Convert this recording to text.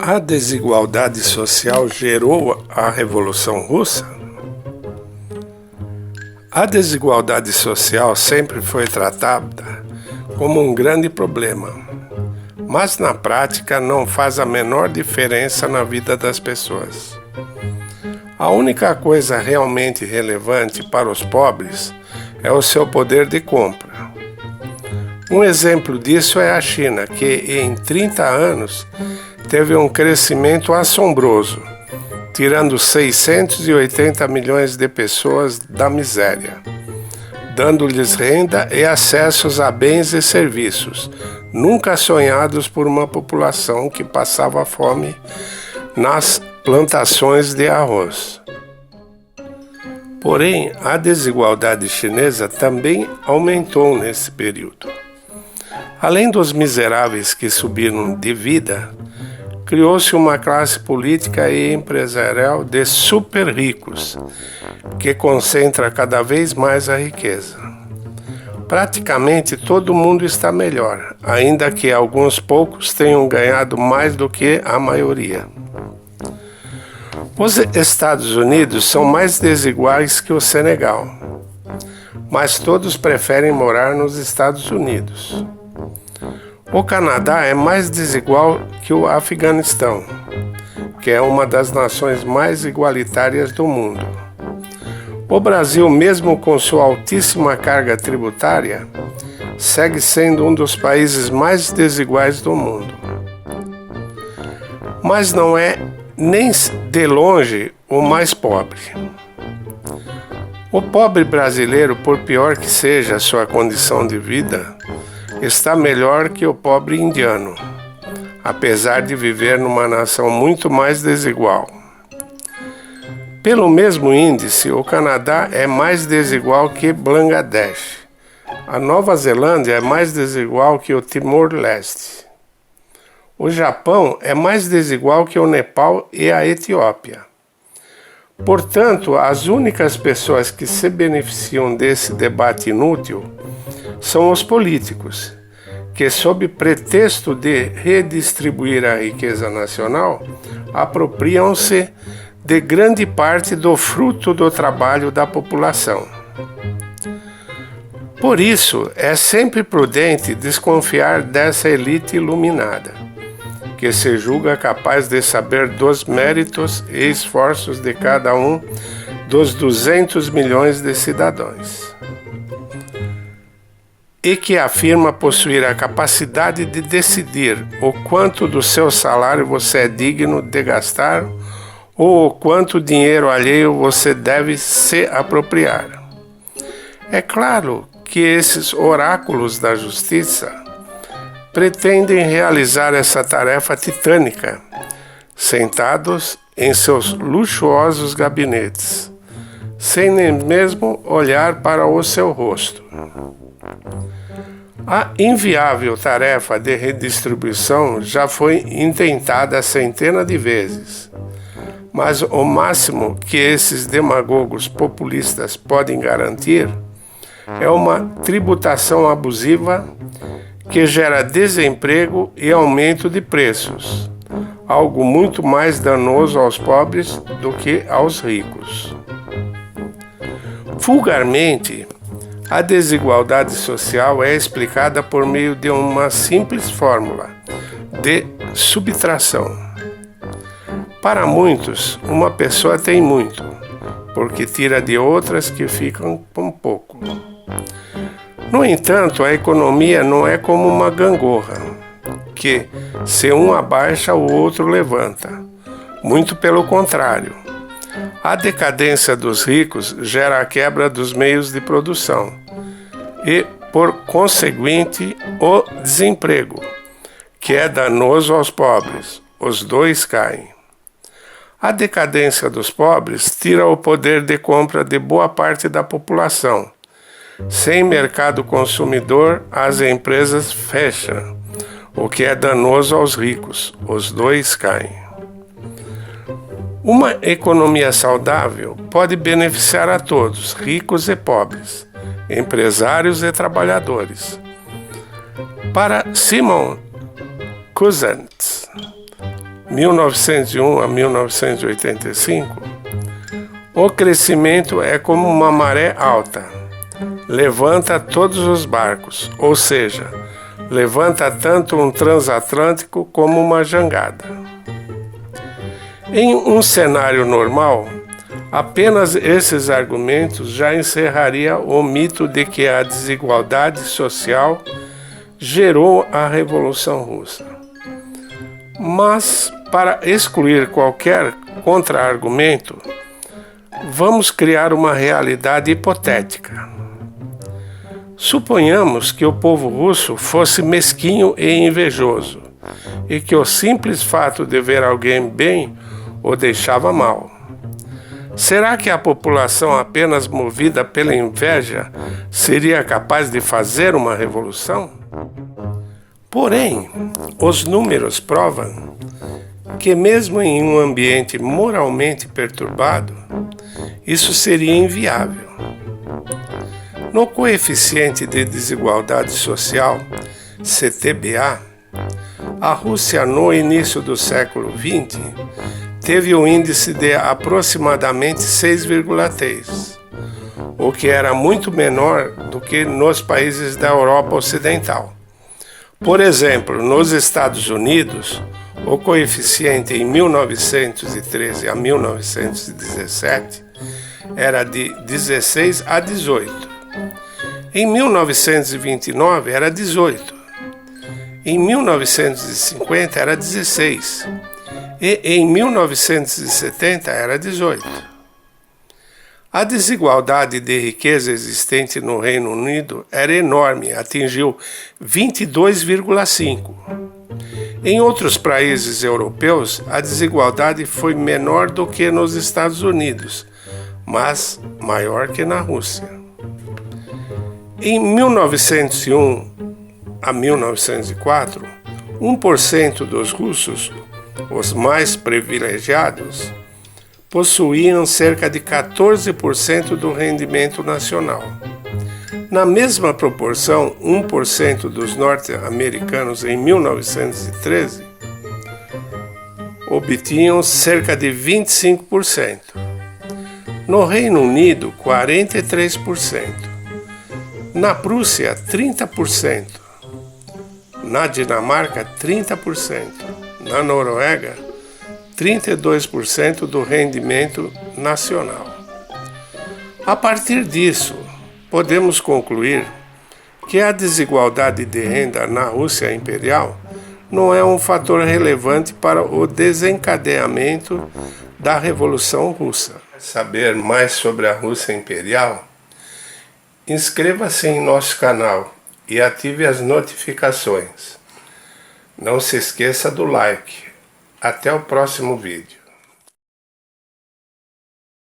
A desigualdade social gerou a Revolução Russa? A desigualdade social sempre foi tratada como um grande problema, mas na prática não faz a menor diferença na vida das pessoas. A única coisa realmente relevante para os pobres é o seu poder de compra. Um exemplo disso é a China, que em 30 anos teve um crescimento assombroso, tirando 680 milhões de pessoas da miséria, dando-lhes renda e acessos a bens e serviços, nunca sonhados por uma população que passava fome nas plantações de arroz. Porém, a desigualdade chinesa também aumentou nesse período. Além dos miseráveis que subiram de vida, criou-se uma classe política e empresarial de super ricos, que concentra cada vez mais a riqueza. Praticamente todo mundo está melhor, ainda que alguns poucos tenham ganhado mais do que a maioria. Os Estados Unidos são mais desiguais que o Senegal, mas todos preferem morar nos Estados Unidos. O Canadá é mais desigual que o Afeganistão, que é uma das nações mais igualitárias do mundo. O Brasil, mesmo com sua altíssima carga tributária, segue sendo um dos países mais desiguais do mundo. Mas não é nem de longe o mais pobre. O pobre brasileiro, por pior que seja a sua condição de vida, está melhor que o pobre indiano, apesar de viver numa nação muito mais desigual. Pelo mesmo índice, o Canadá é mais desigual que Bangladesh. A Nova Zelândia é mais desigual que o Timor-Leste. O Japão é mais desigual que o Nepal e a Etiópia. Portanto, as únicas pessoas que se beneficiam desse debate inútil são os políticos, que, sob pretexto de redistribuir a riqueza nacional, apropriam-se de grande parte do fruto do trabalho da população. Por isso, é sempre prudente desconfiar dessa elite iluminada, que se julga capaz de saber dos méritos e esforços de cada um dos 200 milhões de cidadãos, e que afirma possuir a capacidade de decidir o quanto do seu salário você é digno de gastar ou o quanto dinheiro alheio você deve se apropriar. É claro que esses oráculos da justiça pretendem realizar essa tarefa titânica, sentados em seus luxuosos gabinetes, sem nem mesmo olhar para o seu rosto. A inviável tarefa de redistribuição já foi intentada centenas de vezes, mas o máximo que esses demagogos populistas podem garantir é uma tributação abusiva que gera desemprego e aumento de preços, algo muito mais danoso aos pobres do que aos ricos. Vulgarmente, a desigualdade social é explicada por meio de uma simples fórmula de subtração. Para muitos, uma pessoa tem muito, porque tira de outras que ficam com pouco. No entanto, a economia não é como uma gangorra, que, se um abaixa, o outro levanta. Muito pelo contrário. A decadência dos ricos gera a quebra dos meios de produção e, por conseguinte, o desemprego, que é danoso aos pobres. Os dois caem. A decadência dos pobres tira o poder de compra de boa parte da população. Sem mercado consumidor, as empresas fecham, o que é danoso aos ricos. Os dois caem. Uma economia saudável pode beneficiar a todos, ricos e pobres, empresários e trabalhadores. Para Simon Cousins, 1901 a 1985, o crescimento é como uma maré alta. Levanta todos os barcos, ou seja, levanta tanto um transatlântico como uma jangada. Em um cenário normal, apenas esses argumentos já encerraria o mito de que a desigualdade social gerou a Revolução Russa. Mas, para excluir qualquer contra-argumento, vamos criar uma realidade hipotética. Suponhamos que o povo russo fosse mesquinho e invejoso, e que o simples fato de ver alguém bem o deixava mal. Será que a população apenas movida pela inveja seria capaz de fazer uma revolução? Porém, os números provam que mesmo em um ambiente moralmente perturbado, isso seria inviável. No coeficiente de desigualdade social, CTBA, a Rússia no início do século XX teve um índice de aproximadamente 6,3, o que era muito menor do que nos países da Europa Ocidental. Por exemplo, nos Estados Unidos, o coeficiente em 1913 a 1917 era de 16 a 18. Em 1929 era 18. Em 1950 era 16. E em 1970 era 18. A desigualdade de riqueza existente no Reino Unido era enorme, atingiu 22,5. Em outros países europeus, a desigualdade foi menor do que nos Estados Unidos, mas maior que na Rússia. Em 1901 a 1904, 1% dos russos, os mais privilegiados, possuíam cerca de 14% do rendimento nacional. Na mesma proporção, 1% dos norte-americanos em 1913 obtinham cerca de 25%. No Reino Unido, 43%. Na Prússia, 30%. Na Dinamarca, 30%. Na Noruega, 32% do rendimento nacional. A partir disso, podemos concluir que a desigualdade de renda na Rússia imperial não é um fator relevante para o desencadeamento da Revolução Russa. Quer saber mais sobre a Rússia imperial? Inscreva-se em nosso canal e ative as notificações. Não se esqueça do like. Até o próximo vídeo.